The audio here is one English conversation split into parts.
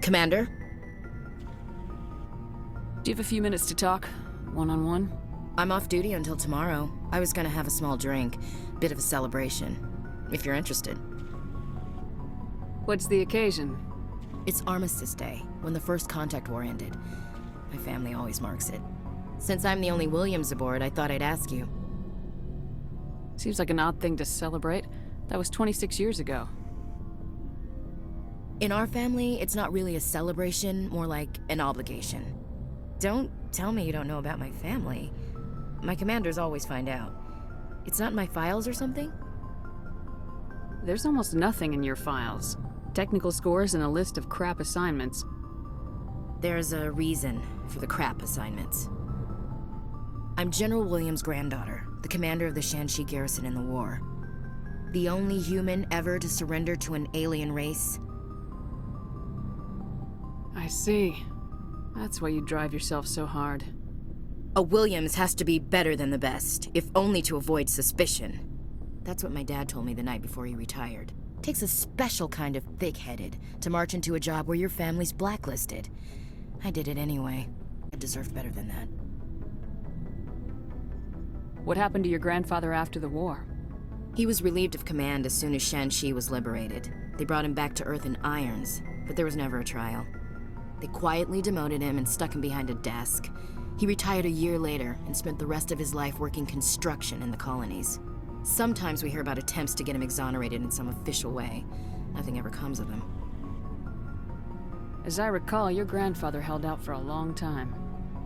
Commander? Do you have a few minutes to talk? One-on-one? I'm off duty until tomorrow. I was gonna have a small drink. Bit of a celebration. If you're interested. What's the occasion? It's Armistice Day, when the first contact war ended. My family always marks it. Since I'm the only Williams aboard, I thought I'd ask you. Seems like an odd thing to celebrate. That was 26 years ago. In our family, it's not really a celebration, more like an obligation. Don't tell me you don't know about my family. My commanders always find out. It's not in my files or something? There's almost nothing in your files. Technical scores and a list of crap assignments. There's a reason for the crap assignments. I'm General Williams' granddaughter, the commander of the Shanxi garrison in the war. The only human ever to surrender to an alien race. I see. That's why you drive yourself so hard. A Williams has to be better than the best, if only to avoid suspicion. That's what my dad told me the night before he retired. Takes a special kind of thick-headed to march into a job where your family's blacklisted. I did it anyway. I deserved better than that. What happened to your grandfather after the war? He was relieved of command as soon as Shanxi was liberated. They brought him back to Earth in irons, but there was never a trial. They quietly demoted him and stuck him behind a desk. He retired a year later and spent the rest of his life working construction in the colonies. Sometimes we hear about attempts to get him exonerated in some official way. Nothing ever comes of him. As I recall, your grandfather held out for a long time.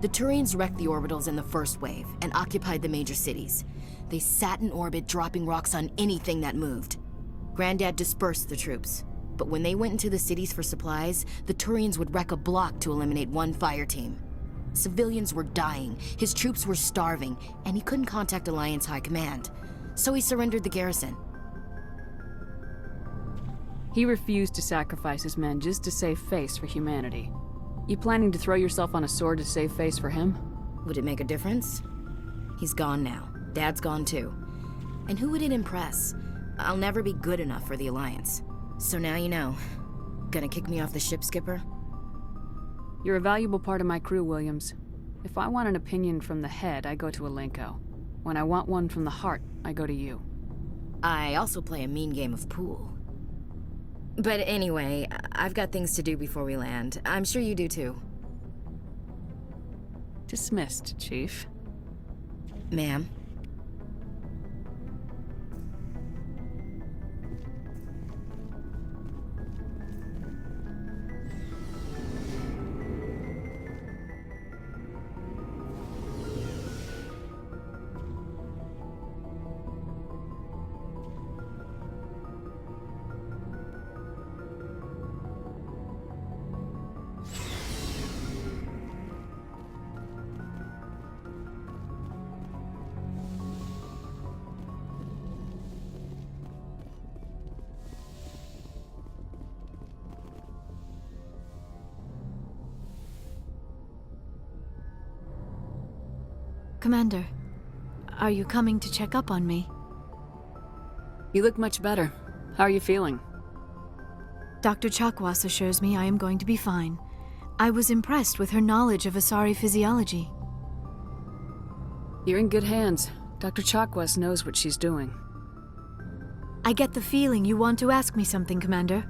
The Turians wrecked the orbitals in the first wave and occupied the major cities. They sat in orbit, dropping rocks on anything that moved. Granddad dispersed the troops. But when they went into the cities for supplies, the Turians would wreck a block to eliminate one fire team. Civilians were dying, his troops were starving, and he couldn't contact Alliance High Command. So he surrendered the garrison. He refused to sacrifice his men just to save face for humanity. You planning to throw yourself on a sword to save face for him? Would it make a difference? He's gone now. Dad's gone too. And who would it impress? I'll never be good enough for the Alliance. So now you know. Gonna kick me off the ship, Skipper? You're a valuable part of my crew, Williams. If I want an opinion from the head, I go to Alenko. When I want one from the heart, I go to you. I also play a mean game of pool. But anyway, I've got things to do before we land. I'm sure you do too. Dismissed, Chief. Ma'am. Commander, are you coming to check up on me? You look much better. How are you feeling? Dr. Chakwas assures me I am going to be fine. I was impressed with her knowledge of Asari physiology. You're in good hands. Dr. Chakwas knows what she's doing. I get the feeling you want to ask me something, Commander.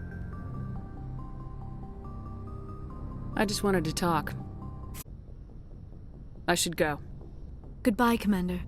I just wanted to talk. I should go. Goodbye, Commander.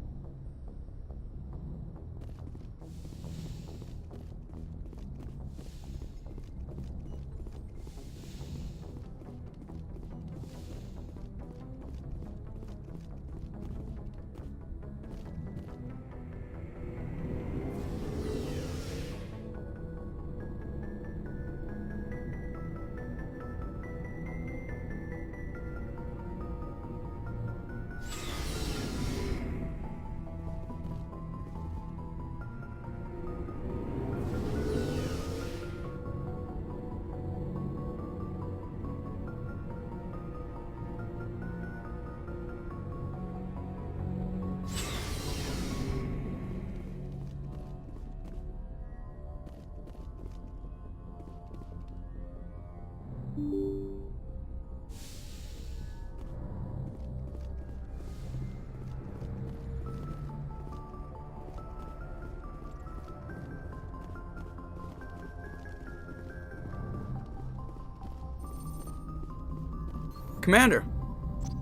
Commander,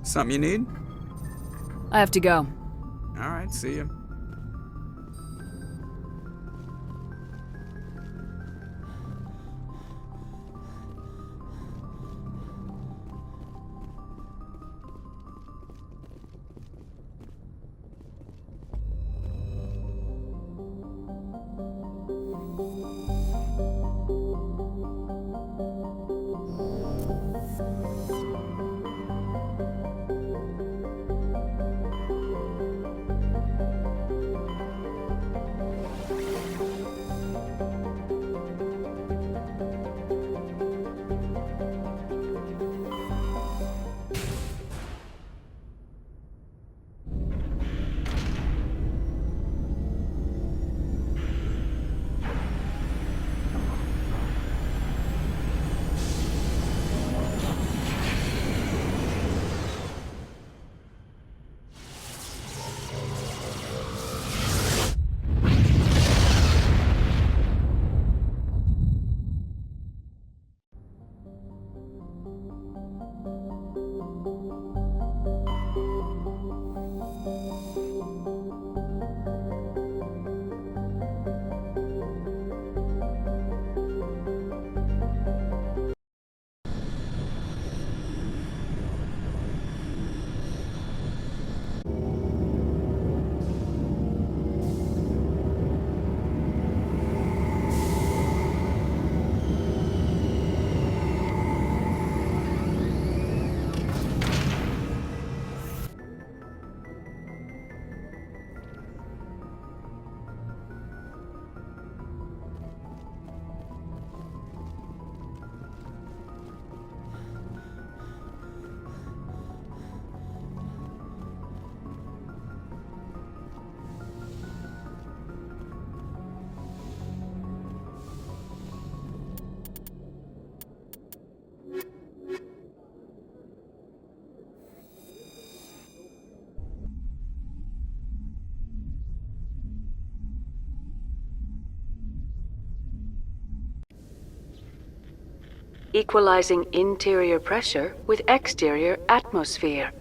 something you need? I have to go. All right, see you. Equalizing interior pressure with exterior atmosphere.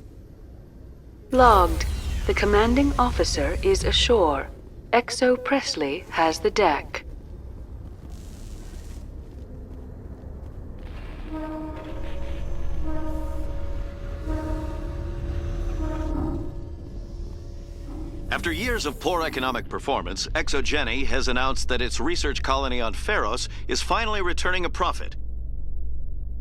Logged. The commanding officer is ashore. Exo Presley has the deck. After years of poor economic performance, ExoGeni has announced that its research colony on Pharos is finally returning a profit.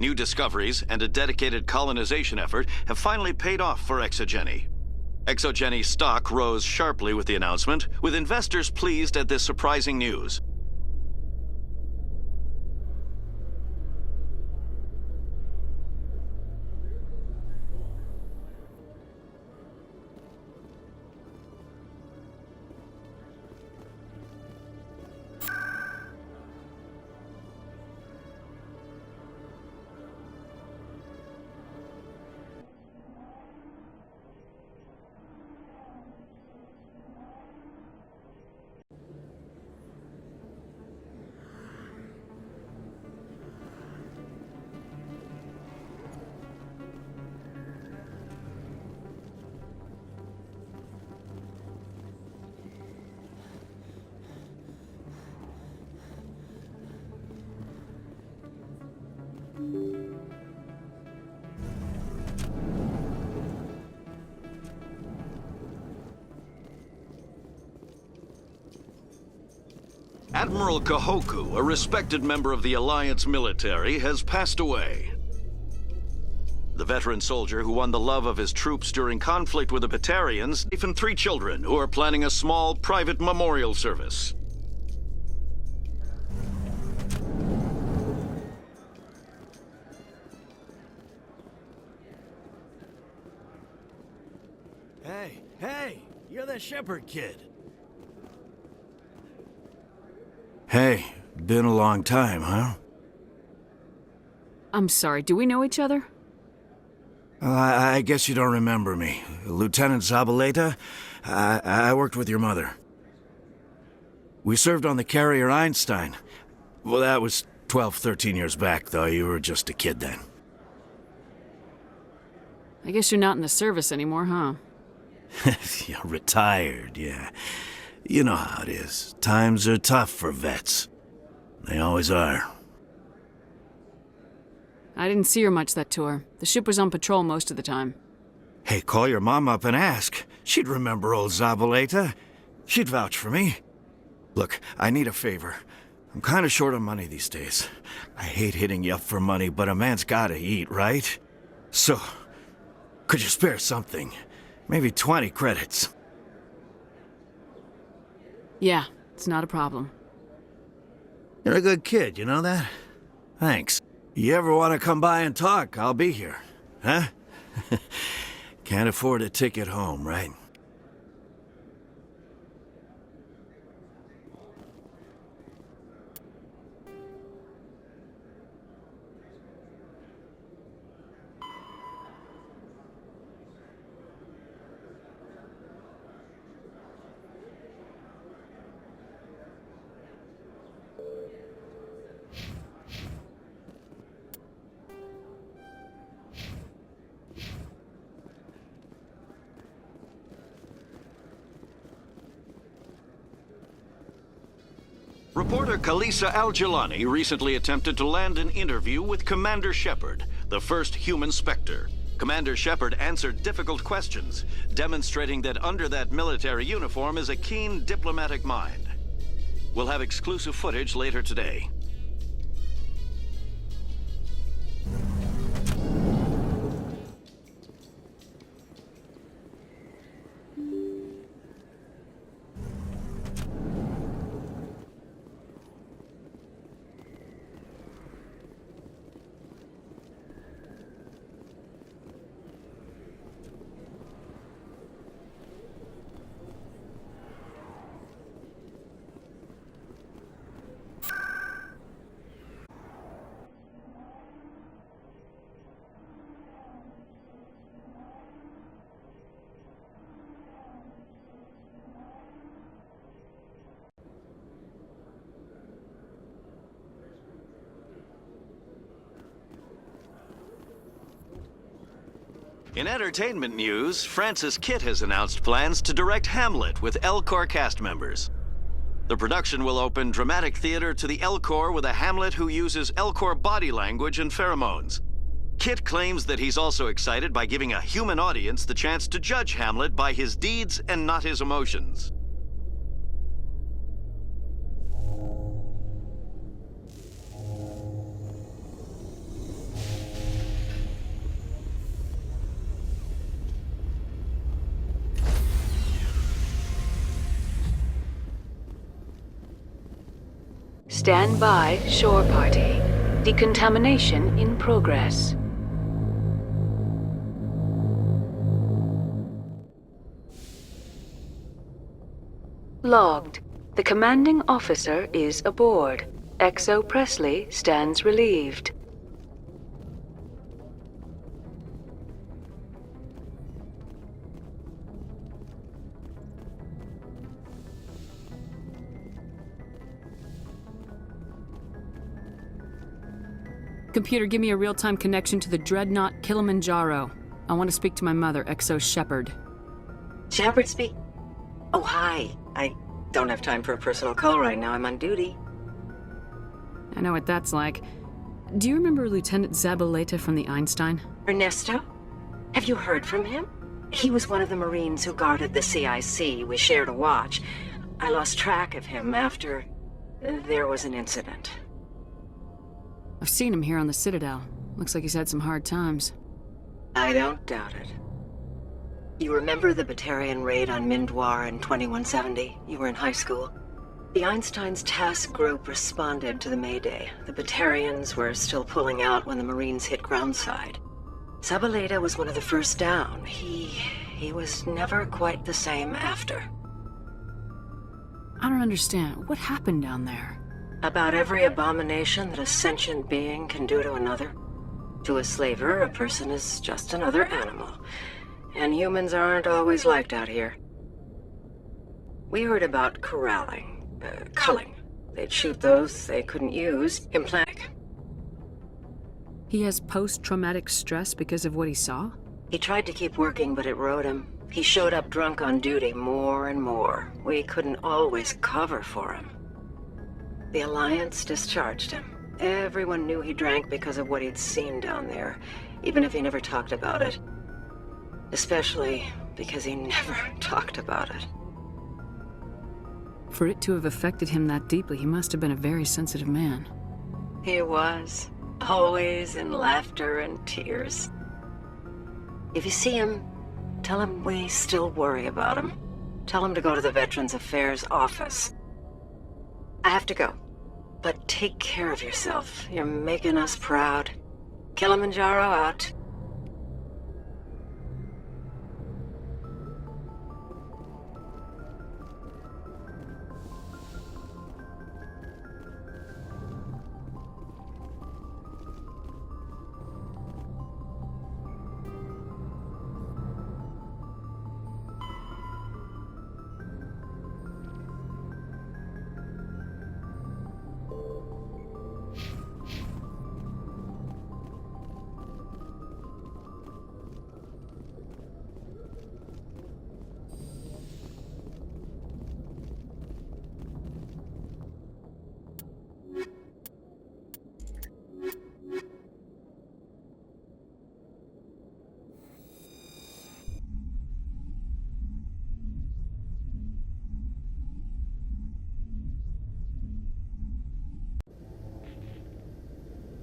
New discoveries and a dedicated colonization effort have finally paid off for ExoGeni. ExoGeni stock rose sharply with the announcement, with investors pleased at this surprising news. Admiral Kahoku, a respected member of the Alliance military, has passed away. The veteran soldier who won the love of his troops during conflict with the Batarians, and 3 children who are planning a small private memorial service. Hey, you're the Shepard kid. Hey, been a long time, huh? I'm sorry, do we know each other? I guess you don't remember me. Lieutenant Zabaleta? I worked with your mother. We served on the carrier Einstein. Well, that was 12, 13 years back, though. You were just a kid then. I guess you're not in the service anymore, huh? Yeah, retired, yeah. You know how it is. Times are tough for vets. They always are. I didn't see her much that tour. The ship was on patrol most of the time. Hey, call your mom up and ask. She'd remember old Zabaleta. She'd vouch for me. Look, I need a favor. I'm kind of short on money these days. I hate hitting you up for money, but a man's gotta eat, right? So, could you spare something? Maybe 20 credits. Yeah, it's not a problem. You're a good kid, you know that? Thanks. You ever want to come by and talk, I'll be here. Huh? Can't afford a ticket home, right? Reporter Kalisa Al-Jilani recently attempted to land an interview with Commander Shepard, the first human Spectre. Commander Shepard answered difficult questions, demonstrating that under that military uniform is a keen diplomatic mind. We'll have exclusive footage later today. In entertainment news, Francis Kitt has announced plans to direct Hamlet with Elcor cast members. The production will open dramatic theater to the Elcor with a Hamlet who uses Elcor body language and pheromones. Kitt claims that he's also excited by giving a human audience the chance to judge Hamlet by his deeds and not his emotions. Stand by, shore party. Decontamination in progress. Logged. The commanding officer is aboard. XO Presley stands relieved. Computer, give me a real-time connection to the Dreadnought Kilimanjaro. I want to speak to my mother, XO Shepard. Shepard speak? Oh, hi. I don't have time for a personal call right now. I'm on duty. I know what that's like. Do you remember Lieutenant Zabaleta from the Einstein? Ernesto? Have you heard from him? He was one of the Marines who guarded the CIC. We shared a watch. I lost track of him after... there was an incident. I've seen him here on the Citadel. Looks like he's had some hard times. I don't doubt it. You remember the Batarian raid on Mindwar in 2170? You were in high school. The Einstein's task group responded to the Mayday. The Batarians were still pulling out when the Marines hit groundside. Zabaleta was one of the first down. He was never quite the same after. I don't understand. What happened down there? About every abomination that a sentient being can do to another. To a slaver, a person is just another animal. And humans aren't always liked out here. We heard about culling. They'd shoot those they couldn't use, implant. He has post-traumatic stress because of what he saw? He tried to keep working, but it rode him. He showed up drunk on duty more and more. We couldn't always cover for him. The Alliance discharged him. Everyone knew he drank because of what he'd seen down there, even if he never talked about it. Especially because he never talked about it. For it to have affected him that deeply, he must have been a very sensitive man. He was. Always in laughter and tears. If you see him, tell him we still worry about him. Tell him to go to the Veterans Affairs office. I have to go. But take care of yourself. You're making us proud. Kilimanjaro out.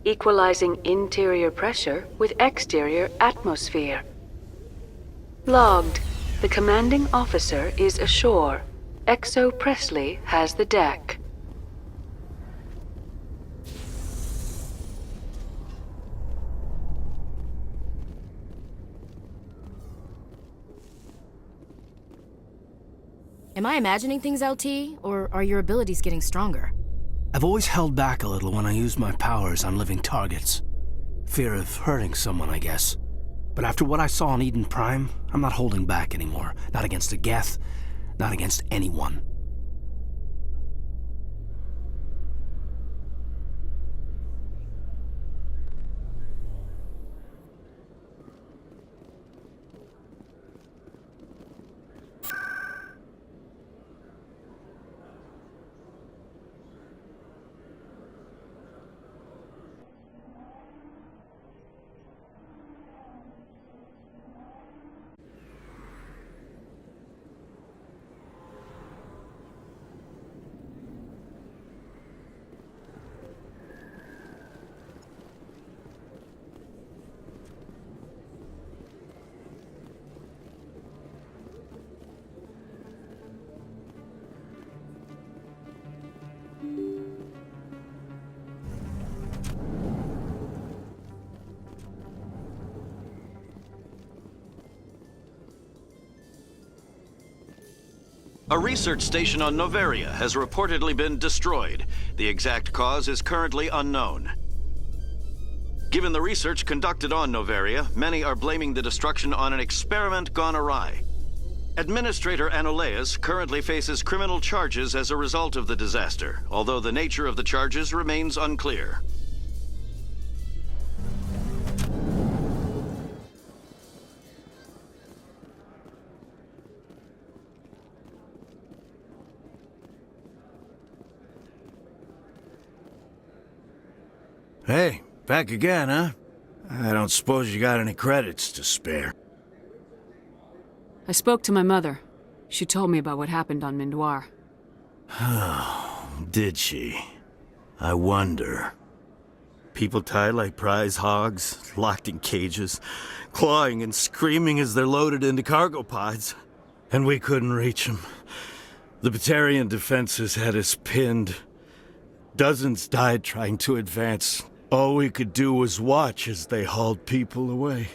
Equalizing interior pressure with exterior atmosphere. Logged. The commanding officer is ashore. XO Presley has the deck. Am I imagining things, LT, or are your abilities getting stronger? I've always held back a little when I use my powers on living targets. Fear of hurting someone, I guess. But after what I saw on Eden Prime, I'm not holding back anymore. Not against a Geth, not against anyone. A research station on Noveria has reportedly been destroyed. The exact cause is currently unknown. Given the research conducted on Noveria, many are blaming the destruction on an experiment gone awry. Administrator Anoleus currently faces criminal charges as a result of the disaster, although the nature of the charges remains unclear. Hey, back again, huh? I don't suppose you got any credits to spare. I spoke to my mother. She told me about what happened on Mindwar. Did she? I wonder. People tied like prize hogs, locked in cages, clawing and screaming as they're loaded into cargo pods. And we couldn't reach them. The Batarian defenses had us pinned. Dozens died trying to advance. All we could do was watch as they hauled people away.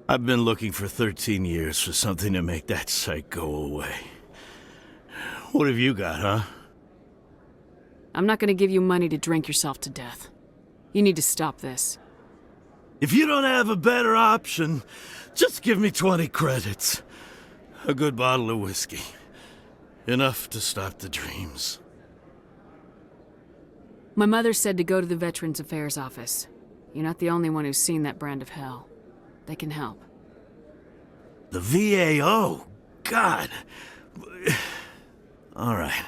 I've been looking for 13 years for something to make that sight go away. What have you got, huh? I'm not gonna give you money to drink yourself to death. You need to stop this. If you don't have a better option, just give me 20 credits. A good bottle of whiskey. Enough to stop the dreams. My mother said to go to the Veterans Affairs office. You're not the only one who's seen that brand of hell. They can help. The VAO? God. All right.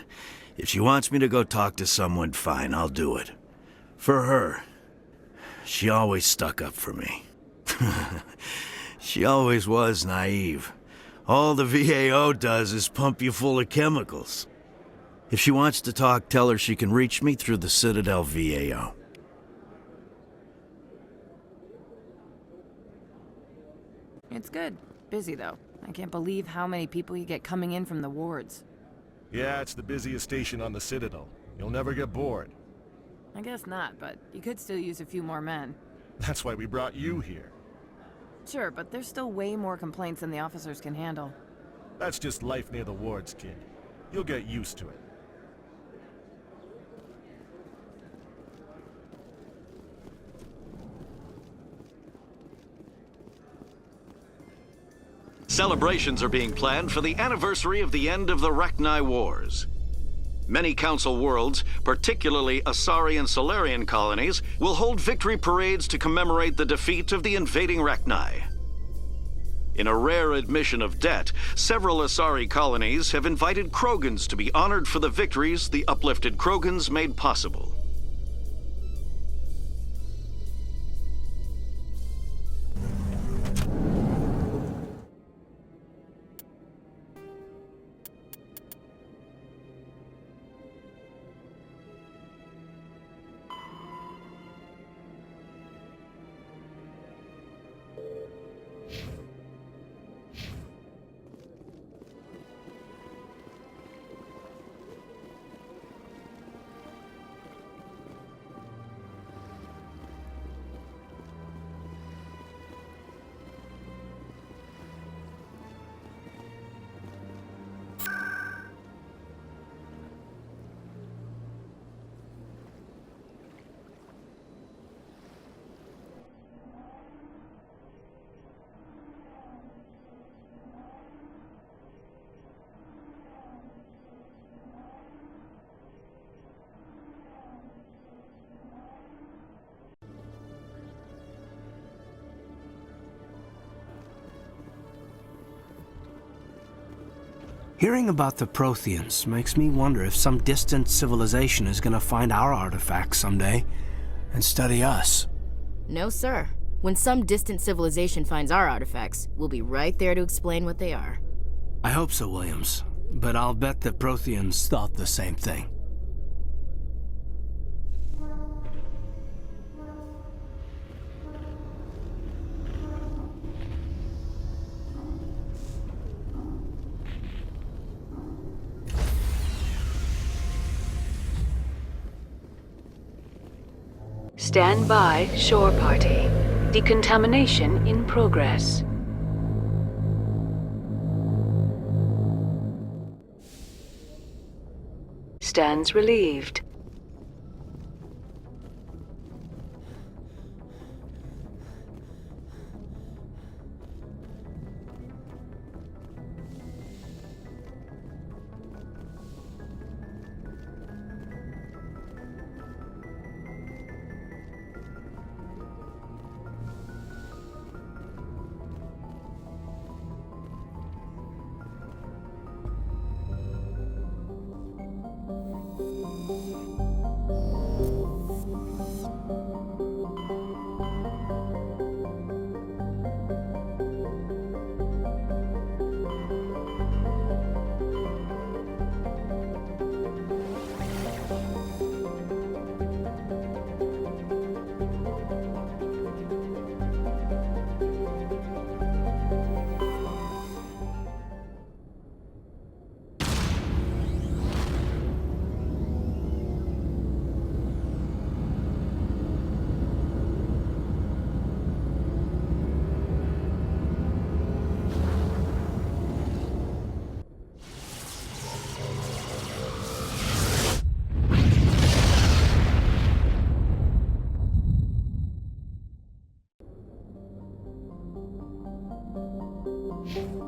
If she wants me to go talk to someone, fine, I'll do it. For her. She always stuck up for me. She always was naive. All the VAO does is pump you full of chemicals. If she wants to talk, tell her she can reach me through the Citadel VAO. It's good. Busy, though. I can't believe how many people you get coming in from the wards. Yeah, it's the busiest station on the Citadel. You'll never get bored. I guess not, but you could still use a few more men. That's why we brought you here. Sure, but there's still way more complaints than the officers can handle. That's just life near the wards, kid. You'll get used to it. Celebrations are being planned for the anniversary of the end of the Rachni Wars. Many Council worlds, particularly Asari and Solarian colonies, will hold victory parades to commemorate the defeat of the invading Rachni. In a rare admission of debt, several Asari colonies have invited Krogans to be honored for the victories the uplifted Krogans made possible. Hearing about the Protheans makes me wonder if some distant civilization is gonna find our artifacts someday and study us. No, sir. When some distant civilization finds our artifacts, we'll be right there to explain what they are. I hope so, Williams. But I'll bet the Protheans thought the same thing. Stand by, shore party. Decontamination in progress. Stands relieved. Ugh.